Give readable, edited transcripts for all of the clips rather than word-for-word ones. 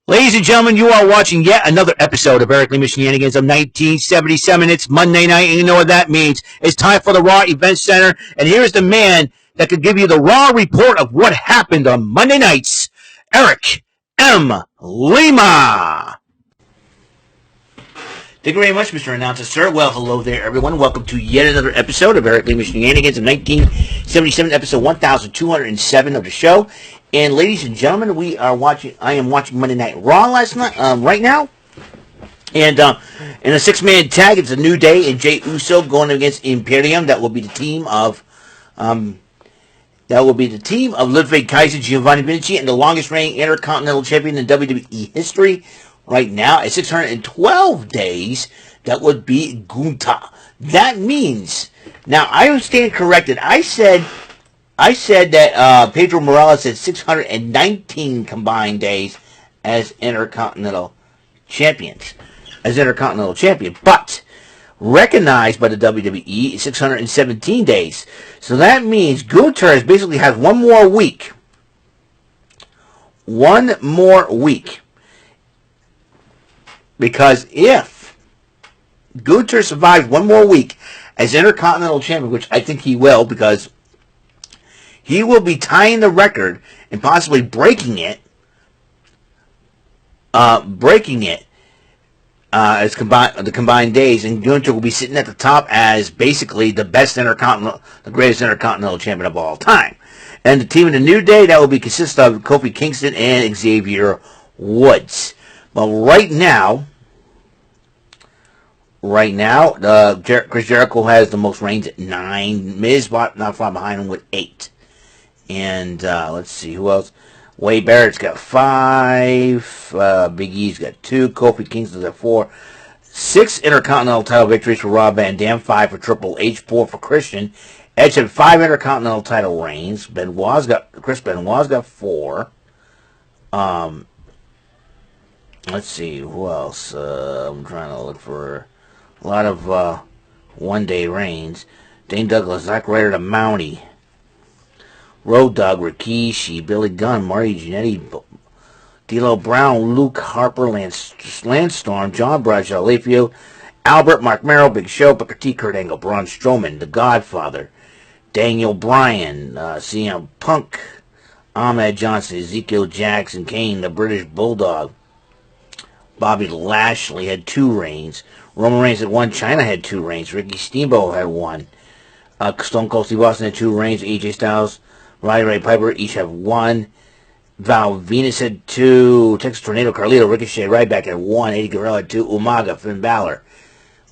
Ladies and gentlemen, you are watching yet another episode of Lima Shenanigans of 1977. It's Monday night, and you know what that means. It's time for the Raw Event Center, and here's the man that could give you the raw report of what happened on Monday nights, Eric M. Lima. Thank you very much, Mr. Announcer, sir. Well, hello there, everyone. Welcome to yet another episode of Lima Shenanigans of 1977, episode 1207 of the show. And ladies and gentlemen, I am watching Monday Night Raw right now. And in a six-man tag, it's a New Day and Jey Uso going against Imperium. That will be the team of Ludwig Kaiser, Giovanni Vinci, and the longest reigning Intercontinental Champion in WWE history. Right now, at 612 days, that would be Gunther. That means, now I stand corrected. I said that Pedro Morales had 619 combined days as Intercontinental Champion, but recognized by the WWE is 617 days. So that means Gunther basically has one more week. Because if Gunther survives one more week as Intercontinental Champion, which I think he will, because he will be tying the record and possibly breaking it as the combined days, and Gunther will be sitting at the top as basically the greatest Intercontinental Champion of all time. And the team of the New Day, that will be consist of Kofi Kingston and Xavier Woods. Well, right now, Chris Jericho has the most reigns at 9. Miz not far behind him with 8. And let's see who else. Wade Barrett's got 5. Big E's got 2. Kofi Kingston's got 4. 6 Intercontinental title victories for Rob Van Dam. 5 for Triple H. 4 for Christian. Edge had 5 Intercontinental title reigns. Chris Benoit's got 4. Let's see, who else? I'm trying to look for a lot of one-day reigns. Dane Douglas, Zack Ryder, the Mountie. Road Dogg, Rikishi, Billy Gunn, Marty Jannetty, D'Lo Brown, Luke Harper, Lance Storm, John Bradshaw, Layfield, Albert, Mark Merrill, Big Show, Booker T, Kurt Angle, Braun Strowman, The Godfather, Daniel Bryan, CM Punk, Ahmed Johnson, Ezekiel Jackson, Kane, the British Bulldog, Bobby Lashley had 2 reigns. Roman Reigns had 1. China had 2 reigns. Ricky Steamboat had 1. Stone Cold Steve Austin had 2 reigns. AJ Styles, Ray Piper each have 1. Val Venus had 2. Texas Tornado, Carlito, Ricochet, Ryback had 1. Eddie Guerrero had 2. Umaga, Finn Balor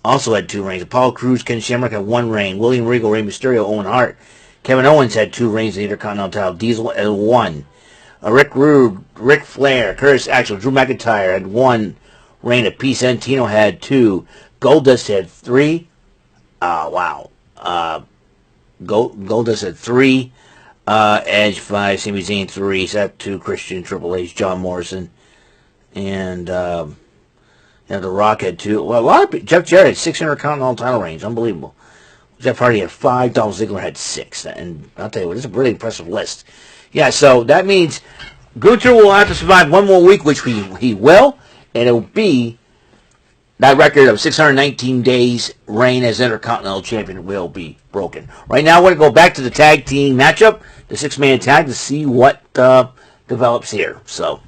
also had 2 reigns. Apollo Crews, Ken Shamrock had 1 reign. William Regal, Rey Mysterio, Owen Hart. Kevin Owens had 2 reigns in the Intercontinental title. Diesel had 1. Rick Rude, Ric Flair, Curtis Axel, Drew McIntyre had 1 reign apiece. Santino had 2. Goldust had 3. Goldust had 3. Edge 5. Sami Zayn 3. Seth 2. Christian, Triple H, John Morrison, and The Rock had 2. Well, Jeff Jarrett had 6 Intercontinental title reigns. Unbelievable. Jeff Hardy had 5. Dolph Ziggler had 6. And I'll tell you what, this is a really impressive list. Yeah, so that means Gunther will have to survive one more week, which he will, and it will be that record of 619 days reign as Intercontinental Champion will be broken. Right now, we're going to go back to the tag team matchup, the 6-man tag, to see what develops here. So,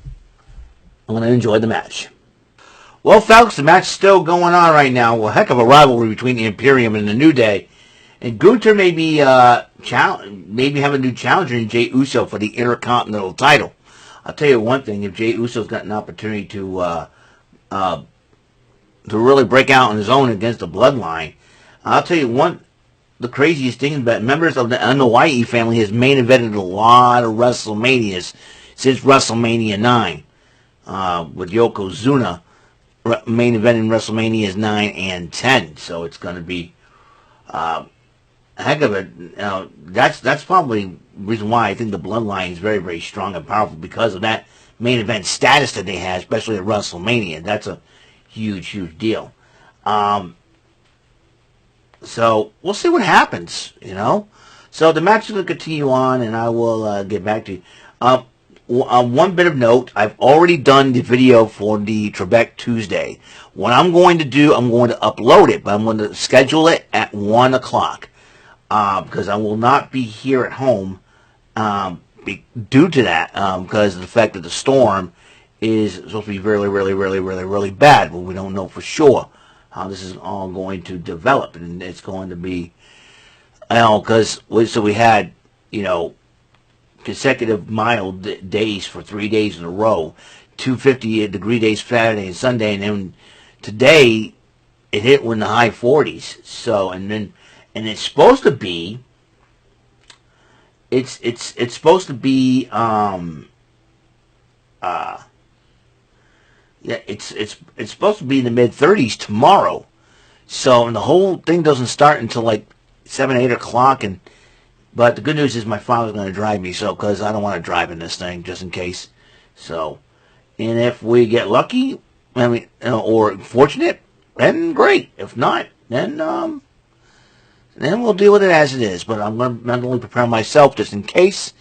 I'm going to enjoy the match. Well, folks, the match is still going on right now. Well, heck of a rivalry between the Imperium and the New Day. And Gunther may be have a new challenger in Jey Uso for the Intercontinental title. I'll tell you one thing: if Jey Uso's got an opportunity to really break out on his own against the Bloodline, I'll tell you the craziest thing is that members of the Anoa'i family has main evented a lot of WrestleManias since WrestleMania 9, with Yokozuna main eventing WrestleManias 9 and 10. So it's going to be heck of it. That's probably the reason why I think the Bloodline is very, very strong and powerful, because of that main event status that they have, especially at WrestleMania. That's a huge, huge deal. So we'll see what happens, So the match is going to continue on, and I will get back to you. one bit of note, I've already done the video for the Trebek Tuesday. What I'm going to do, I'm going to upload it, but I'm going to schedule it at 1 o'clock. Because I will not be here at home due to that, because of the fact that the storm is supposed to be really, really, really, really, really bad, but we don't know for sure how this is all going to develop, and it's going to be, because we had, consecutive mild days for 3 days in a row, 250-degree days Saturday and Sunday, and then today it hit in the high 40s. So, and it's supposed to be, it's supposed to be, it's supposed to be in the mid 30s tomorrow. So, and the whole thing doesn't start until like 7, 8 o'clock, but the good news is my father's going to drive me, so, because I don't want to drive in this thing, just in case. So, and if we get lucky, or fortunate, then great. If not, then we'll deal with it as it is. But I'm going to mentally prepare myself just in case.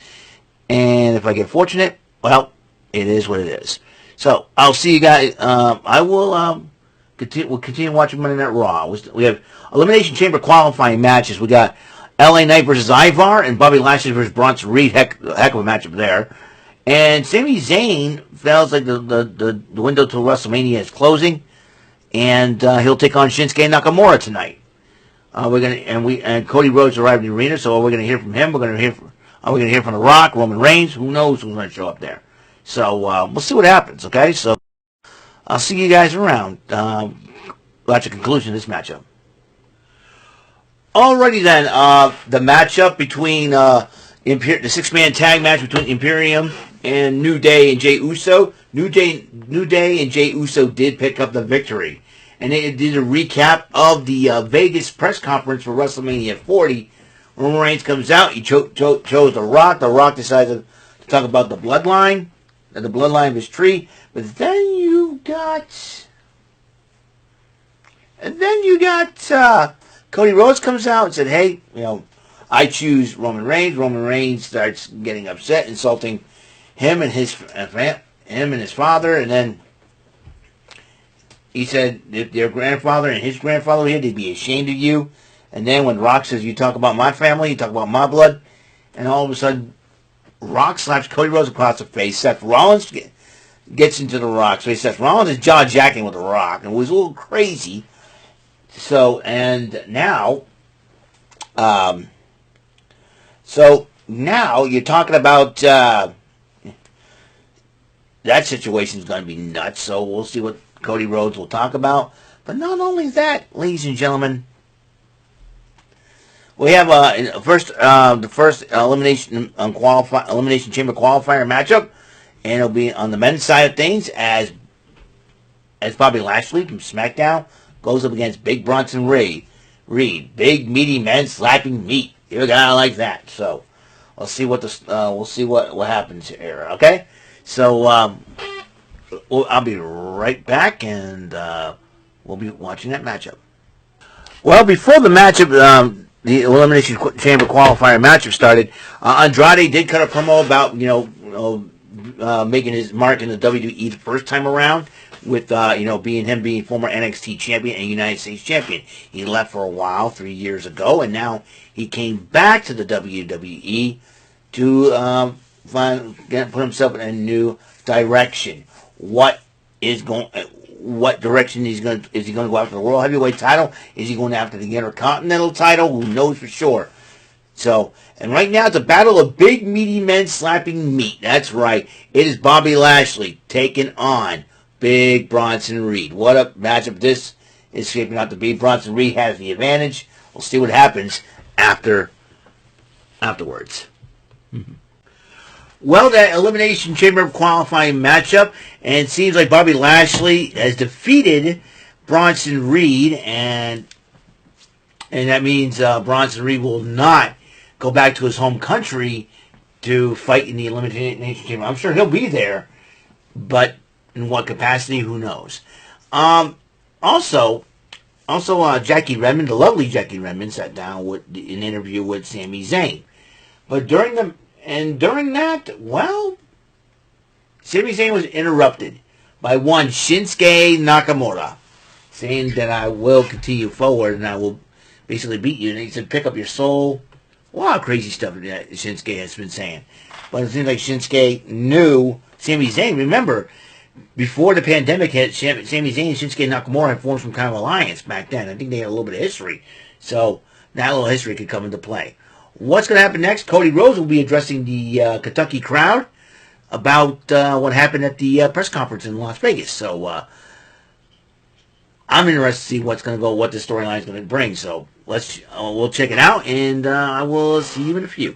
And if I get fortunate, well, it is what it is. So, I'll see you guys. I will we'll continue watching Monday Night Raw. We have Elimination Chamber qualifying matches. We got LA Knight versus Ivar and Bobby Lashley versus Bronson Reed. Heck of a matchup there. And Sami Zayn feels like the window to WrestleMania is closing, and he'll take on Shinsuke Nakamura tonight. And Cody Rhodes arrived in the arena, so we're gonna hear from him. We're gonna hear from The Rock, Roman Reigns. Who knows who's gonna show up there? So we'll see what happens. Okay, so I'll see you guys around. At the conclusion of this matchup. Alrighty then, the matchup between the 6-man tag match between Imperium and New Day and Jey Uso. New Day and Jey Uso did pick up the victory. And they did a recap of the Vegas press conference for WrestleMania 40. Roman Reigns comes out. He chose The Rock. The Rock decided to talk about the bloodline of his tree. But then you got Cody Rhodes comes out and said, hey, I choose Roman Reigns. Roman Reigns starts getting upset, insulting him and his father, and then he said if their grandfather and his grandfather were here, they'd be ashamed of you. And then when Rock says, you talk about my family, you talk about my blood, and all of a sudden, Rock slaps Cody Rhodes across the face. Seth Rollins gets into The Rock. So he says Rollins is jaw-jacking with The Rock, and it was a little crazy. So, and now, you're talking about, that situation is going to be nuts, so we'll see what Cody Rhodes will talk about. But not only that, ladies and gentlemen, we have, the first Elimination Chamber qualifier matchup, and it'll be on the men's side of things as Bobby Lashley from SmackDown goes up against Big Bronson Reed. Big meaty men slapping meat. You're gonna like that. So we'll see what happens here. Okay. So I'll be right back, and we'll be watching that matchup. Well, before the matchup, the Elimination Chamber qualifier matchup started, Andrade did cut a promo about making his mark in the WWE the first time around, with being former NXT champion and United States champion. He left for a while 3 years ago, and now he came back to the WWE to put himself in a new direction. What direction is he going to go after the World Heavyweight title? Is he going after the Intercontinental title? Who knows for sure? So, and right now it's a battle of big meaty men slapping meat. That's right. It is Bobby Lashley taking on Big Bronson Reed. What a matchup this is shaping out to be. Bronson Reed has the advantage. We'll see what happens afterwards. Well, that Elimination Chamber qualifying matchup, and it seems like Bobby Lashley has defeated Bronson Reed, and that means Bronson Reed will not go back to his home country to fight in the Elimination Chamber. I'm sure he'll be there, but in what capacity, who knows? Also, Jackie Redmond, the lovely Jackie Redmond, sat down with an interview with Sami Zayn. But during that, well, Sami Zayn was interrupted by one Shinsuke Nakamura, saying that I will continue forward and I will basically beat you. And he said, pick up your soul. A lot of crazy stuff that Shinsuke has been saying. But it seems like Shinsuke knew Sami Zayn. Remember, before the pandemic hit, Sami Zayn and Shinsuke Nakamura had formed some kind of alliance back then. I think they had a little bit of history. So that little history could come into play. What's going to happen next? Cody Rhodes will be addressing the Kentucky crowd about what happened at the press conference in Las Vegas. So I'm interested to see what's going to go, what the storyline is going to bring. So we'll check it out, and I will see you in a few.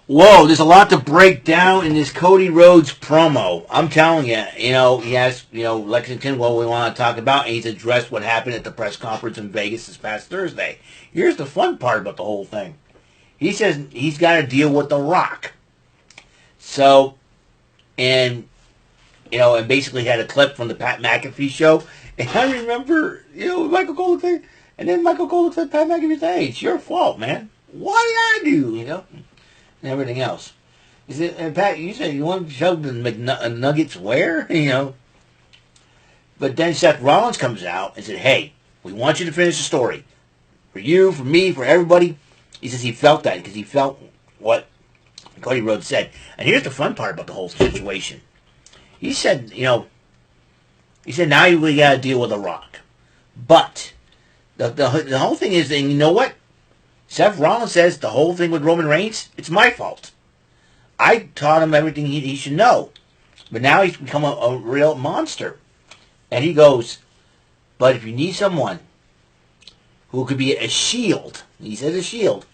Whoa, there's a lot to break down in this Cody Rhodes promo. I'm telling you, he has, Lexington, what we want to talk about, and he's addressed what happened at the press conference in Vegas this past Thursday. Here's the fun part about the whole thing. He says he's got to deal with The Rock. So, and basically had a clip from the Pat McAfee show, and I remember, Michael Cole thing, and then Michael Cole said, Pat McAfee said, hey, it's your fault, man. What did I do, and everything else. He said, and Pat, you said you want to shove the McNuggets where? But then Seth Rollins comes out and said, hey, we want you to finish the story. For you, for me, for everybody. He says he felt that because he felt what Cody Rhodes said. And here's the fun part about the whole situation. He said, now we got to deal with The Rock. But the whole thing is, and you know what? Seth Rollins says the whole thing with Roman Reigns, it's my fault. I taught him everything he should know. But now he's become a real monster. And he goes, but if you need someone who could be a shield, he said a shield,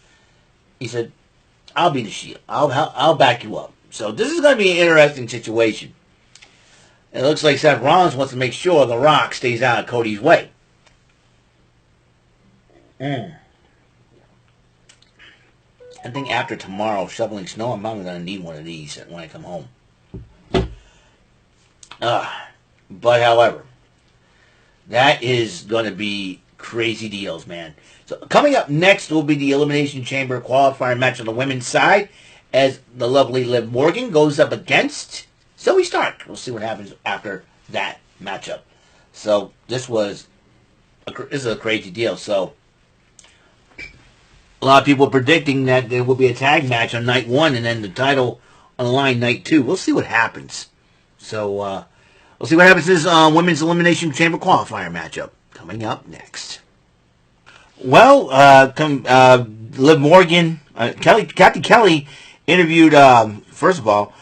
he said, I'll be the shield. I'll back you up. So this is going to be an interesting situation. It looks like Seth Rollins wants to make sure The Rock stays out of Cody's way. I think after tomorrow, shoveling snow, I'm probably going to need one of these when I come home. But however, that is going to be crazy deals, man. So coming up next will be the Elimination Chamber qualifier match on the women's side as the lovely Liv Morgan goes up against Zoe Stark. We'll see what happens after that matchup. So this is a crazy deal. So a lot of people predicting that there will be a tag match on night 1 and then the title on the line night 2. We'll see what happens. So we'll see what happens in this Women's Elimination Chamber qualifier matchup coming up next. Well, Liv Morgan, Kathy Kelly interviewed, first of all,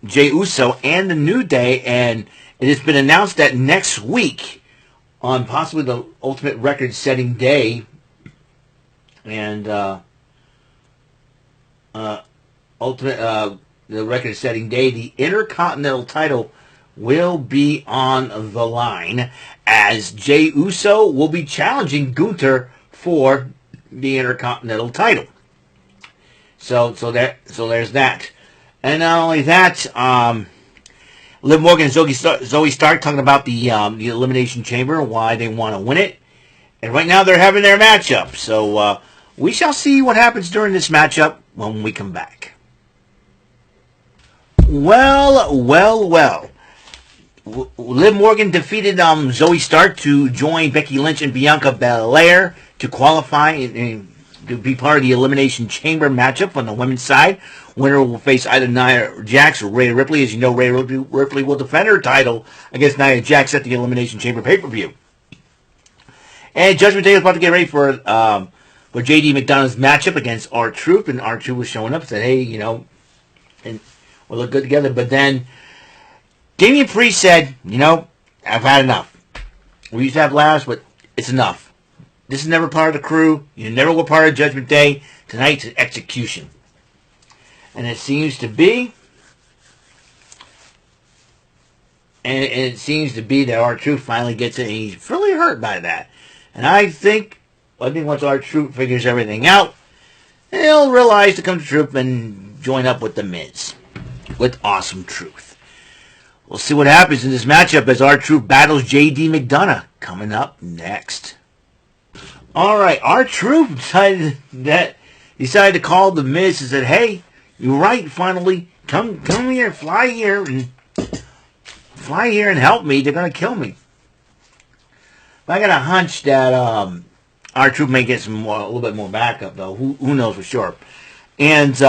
Jey Uso and the New Day, and it has been announced that next week, on possibly the Ultimate record-setting day, and the record-setting day, the Intercontinental title will be on the line as Jey Uso will be challenging Gunther for the Intercontinental title. So there's that. And not only that, Liv Morgan and Zoe Stark talking about the Elimination Chamber and why they want to win it. And right now they're having their matchup. So we shall see what happens during this matchup when we come back. Well. Liv Morgan defeated Zoe Stark to join Becky Lynch and Bianca Belair to qualify and to be part of the Elimination Chamber matchup on the women's side. Winner will face either Nia Jax or Rhea Ripley. As you know, Rhea Ripley will defend her title against Nia Jax at the Elimination Chamber pay-per-view. And Judgment Day is about to get ready for JD McDonough's matchup against R-Truth, and R-Truth was showing up and said, hey, and we'll look good together. But then Damian Priest said, I've had enough. We used to have laughs, but it's enough. This is never part of the crew. You never were part of Judgment Day. Tonight's an execution. And it seems to be, that R-Truth finally gets it, and he's really hurt by that. And I think once R-Truth figures everything out, he'll realize to come to Truth and join up with The Miz, with Awesome Truth. We'll see what happens in this matchup as R-Truth battles JD McDonough coming up next. All right, R-Truth decided to call The Miz and said, hey, you're right, finally. come here, fly here and help me. They're gonna kill me. But I got a hunch that our troop may get a little bit more backup, though. Who knows for sure? And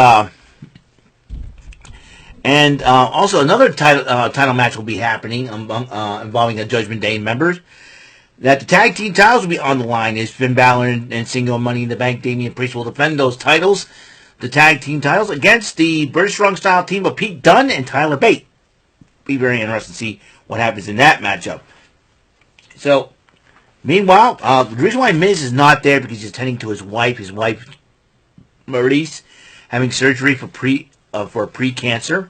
also another title match will be happening involving the Judgment Day members. That the tag team titles will be on the line. Is Finn Balor and Single Money in the Bank. Damian Priest will defend those titles, the tag team titles, against the British Strong Style team of Pete Dunne and Tyler Bate. Be very interesting to see what happens in that matchup. So, meanwhile, the reason why Miz is not there because he's attending to his wife Maurice, having surgery for pre-cancer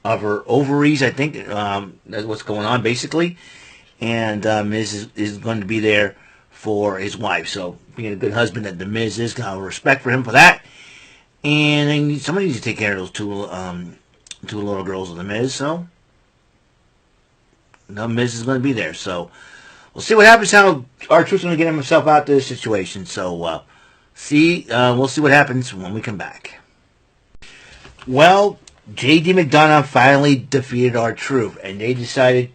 of her ovaries. I think that's what's going on basically. And Miz is going to be there for his wife. So, being a good husband that the Miz is, got respect for him for that. And somebody needs to take care of those two little girls of the Miz. So, the Miz is going to be there. So, we'll see what happens. How R-Truth's going to get himself out of this situation. So, we'll see what happens when we come back. Well, J.D. McDonough finally defeated R-Truth, and they decided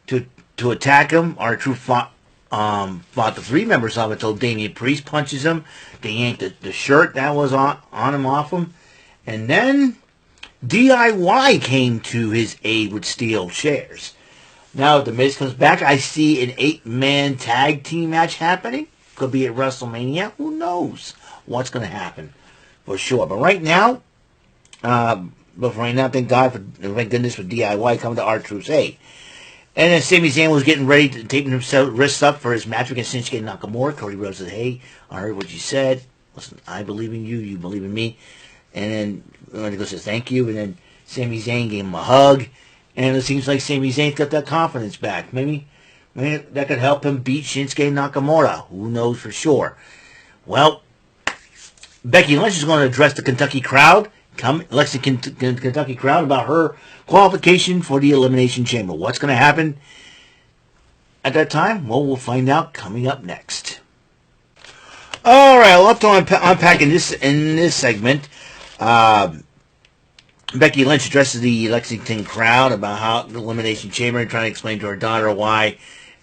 to attack him. R-Truth fought the three members of it until Damian Priest punches him. They yanked the shirt that was on him off him. And then DIY came to his aid with steel chairs. Now The Miz comes back. I see an 8-man tag team match happening. Could be at WrestleMania. Who knows what's going to happen for sure. But right now, thank goodness for DIY coming to R-Truth's aid. And then Sami Zayn was getting ready to take himself wrists up for his match against Shinsuke Nakamura. Cody Rhodes said, "Hey, I heard what you said. Listen, I believe in you. You believe in me." And then he goes, says, "Thank you." And then Sami Zayn gave him a hug. And it seems like Sami Zayn's got that confidence back. Maybe that could help him beat Shinsuke Nakamura. Who knows for sure? Well, Becky Lynch is going to address the Kentucky crowd. Kentucky crowd about her qualification for the Elimination Chamber. What's going to happen at that time? Well, we'll find out coming up next. All right, a lot to unpack in this segment. Becky Lynch addresses the Lexington crowd about how the Elimination Chamber and trying to explain to her daughter why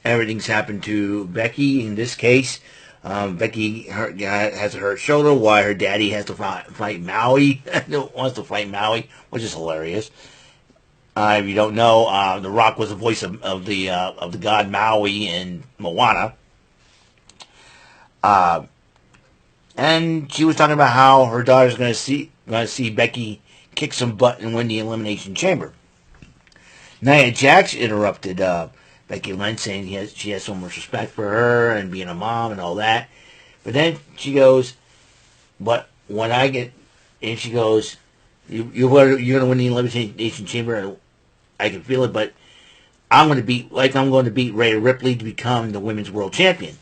everything's happened to Becky. In this case, Becky has a hurt shoulder, why her daddy has to fight Maui, wants to fight Maui, which is hilarious. If you don't know, The Rock was the voice of the god Maui in Moana. And she was talking about how her daughter's going to see Becky kick some butt and win the Elimination Chamber. Nia Jax interrupted Becky Lynch, saying she has so much respect for her and being a mom and all that. But then she goes, "But when I get," and she goes, "You're going to win the Elimination Chamber. I can feel it, but I'm going to beat Rhea Ripley to become the Women's World Champion."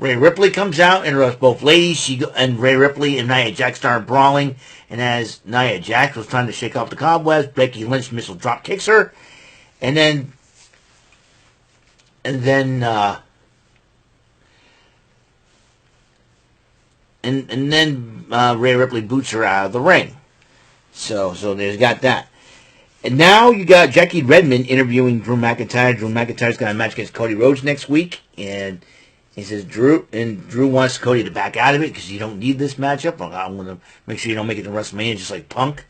Rhea Ripley comes out, interrupts both ladies. And Rhea Ripley and Nia Jax start brawling. And as Nia Jax was trying to shake off the cobwebs, Becky Lynch missile drop kicks her. And then Rhea Ripley boots her out of the ring. So there's got that. And now you got Jackie Redmond interviewing Drew McIntyre. Drew McIntyre's got a match against Cody Rhodes next week, and he says Drew wants Cody to back out of it because you don't need this matchup. I'm going to make sure you don't make it to WrestleMania just like Punk.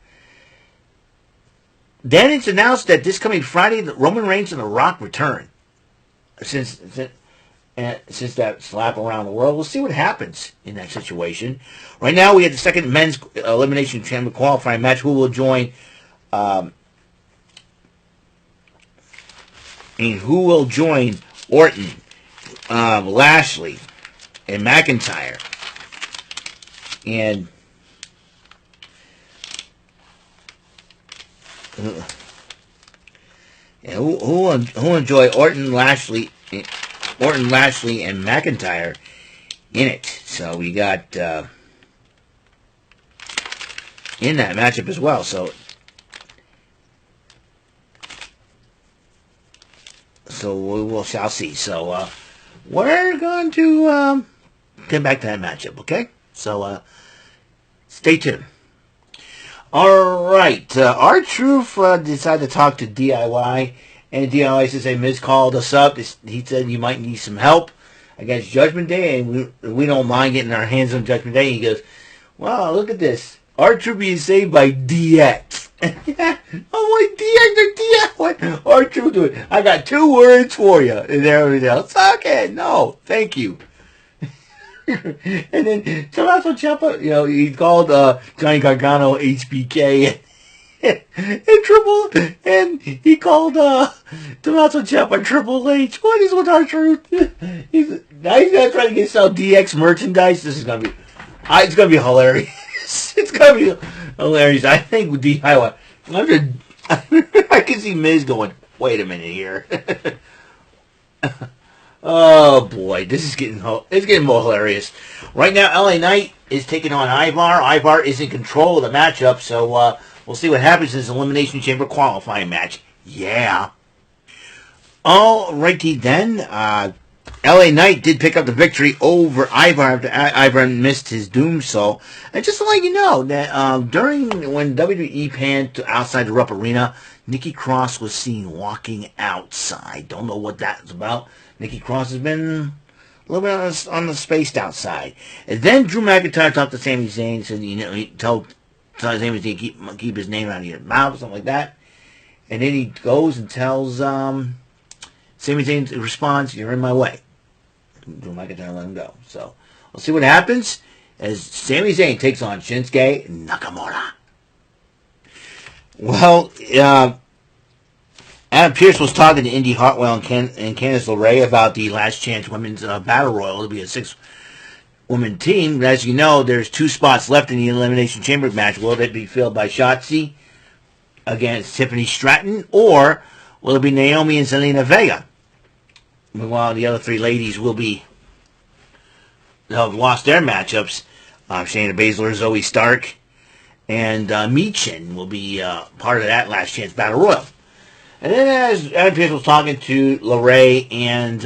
Then it's announced that this coming Friday, that Roman Reigns and The Rock return. Since that slap around the world, we'll see what happens in that situation. Right now, we have the second men's Elimination Chamber qualifying match. Who will join? Orton, Lashley, and McIntyre, and who enjoy Orton, Lashley, and McIntyre in it. So we got in that matchup as well. So we shall see. So we're going to get back to that matchup, okay? So stay tuned. All right. R-Truth decided to talk to DIY, and DIY says, "Hey, Miz called us up. He said you might need some help against Judgment Day, and we don't mind getting our hands on Judgment Day." He goes, "Wow, look at this. R-Truth being saved by DX." I'm like, DX or DX? What? R-Truth doing? I got 2 words for you. And everything else. Okay, no, thank you. And then Tommaso Ciampa, he called Johnny Gargano HBK and he called Tommaso Ciampa Triple H. What is with R-Truth? Now he's gonna try to get some DX merchandise. This is gonna be, it's gonna be hilarious. It's gonna be hilarious. I think with DIY, I can see Miz going, "Wait a minute here." Oh boy, this is getting more hilarious. Right now, LA Knight is taking on Ivar. Ivar is in control of the matchup, so we'll see what happens in this Elimination Chamber qualifying match. Yeah. Alrighty then. LA Knight did pick up the victory over Ivar after Ivar missed his Doomsaw. And just to let you know that during when WWE panned to outside the Rupp Arena, Nikki Cross was seen walking outside. Don't know what that's about. Nikki Cross has been a little bit on the spaced outside. And then Drew McIntyre talked to Sami Zayn, said, he told Sami Zayn to keep his name out of your mouth, or something like that. And then he goes and tells Sami Zayn responds, "You're in my way." Drew McIntyre let him go. So we'll see what happens as Sami Zayn takes on Shinsuke Nakamura. Well, Adam Pearce was talking to Indy Hartwell and Candice LeRae about the Last Chance Women's Battle Royal. It'll be a 6-woman team. As you know, there's 2 spots left in the Elimination Chamber match. Will it be filled by Shotzi against Tiffany Stratton, or will it be Naomi and Zelina Vega? Meanwhile, the other 3 ladies have lost their matchups. Shayna Baszler, Zoe Stark, and Michin will be part of that Last Chance Battle Royal. And then as Adam Pearce was talking to LeRae and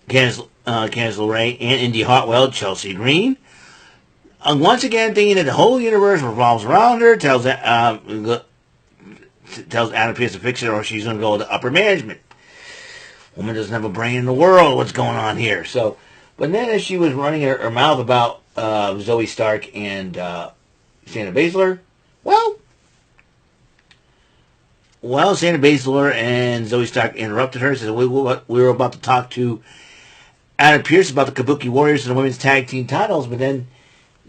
Candice LeRae and Indy Hartwell, Chelsea Green, once again thinking that the whole universe revolves around her, tells Adam Pearce to fix it or she's going to go to upper management. Woman doesn't have a brain in the world. What's going on here? So, but then as she was running her mouth about Zoe Stark and Shayna Baszler, well, Shayna Baszler and Zoe Stark interrupted her. Said we were about to talk to Adam Pearce about the Kabuki Warriors and the women's tag team titles, but then,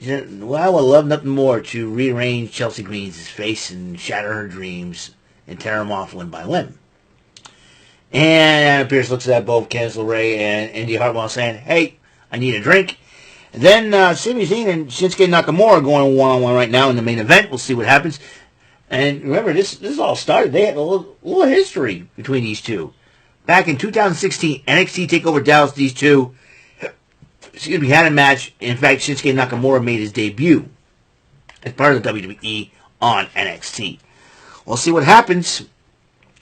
I would love nothing more to rearrange Chelsea Green's face and shatter her dreams and tear them off limb by limb. And Adam Pearce looks at both Candice LeRae and Indy Hartwell saying, "Hey, I need a drink." And then Sami Zayn and Shinsuke Nakamura are going one-on-one right now in the main event. We'll see what happens. And remember, this all started. They had a little history between these two. Back in 2016, NXT TakeOver Dallas, these two, had a match. In fact, Shinsuke Nakamura made his debut as part of the WWE on NXT. We'll see what happens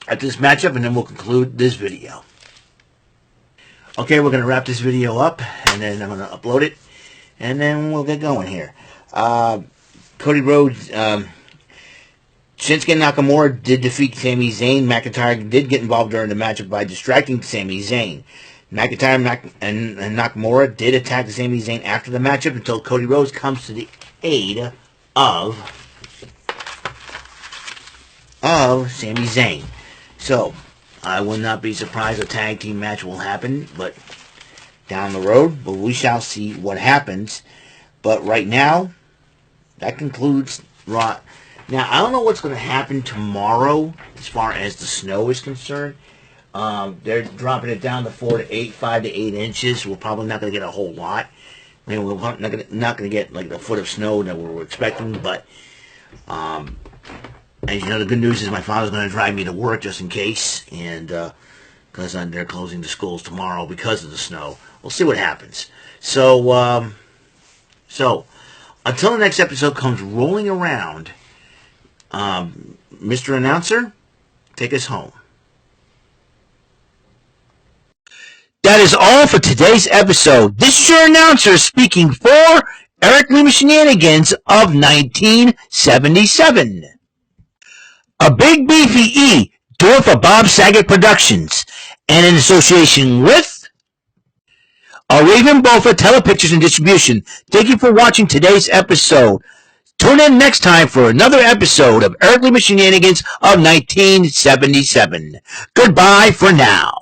at this matchup, and then we'll conclude this video. Okay, we're going to wrap this video up, and then I'm going to upload it, and then we'll get going here. Cody Rhodes, Shinsuke Nakamura did defeat Sami Zayn. McIntyre did get involved during the matchup by distracting Sami Zayn. McIntyre and Nakamura did attack Sami Zayn after the matchup until Cody Rhodes comes to the aid of Sami Zayn. So, I will not be surprised a tag team match will happen, but down the road, but we shall see what happens. But right now, that concludes Raw. Now, I don't know what's going to happen tomorrow as far as the snow is concerned. They're dropping it down to 5 to 8 inches. We're probably not going to get a whole lot. I mean, we're not going to get like the foot of snow that we were expecting, but as you know, the good news is my father's going to drive me to work just in case, and because they're closing the schools tomorrow because of the snow. We'll see what happens. So until the next episode comes rolling around, Mr. Announcer, take us home. That is all for today's episode. This is your announcer speaking for Eric Lima Shenanigans of 1977. A Big Beefy E, do it for Bob Saget Productions, and in association with Raven Bofa Telepictures and Distribution. Thank you for watching today's episode. Tune in next time for another episode of Eric Lima Shenanigans of 1977. Goodbye for now.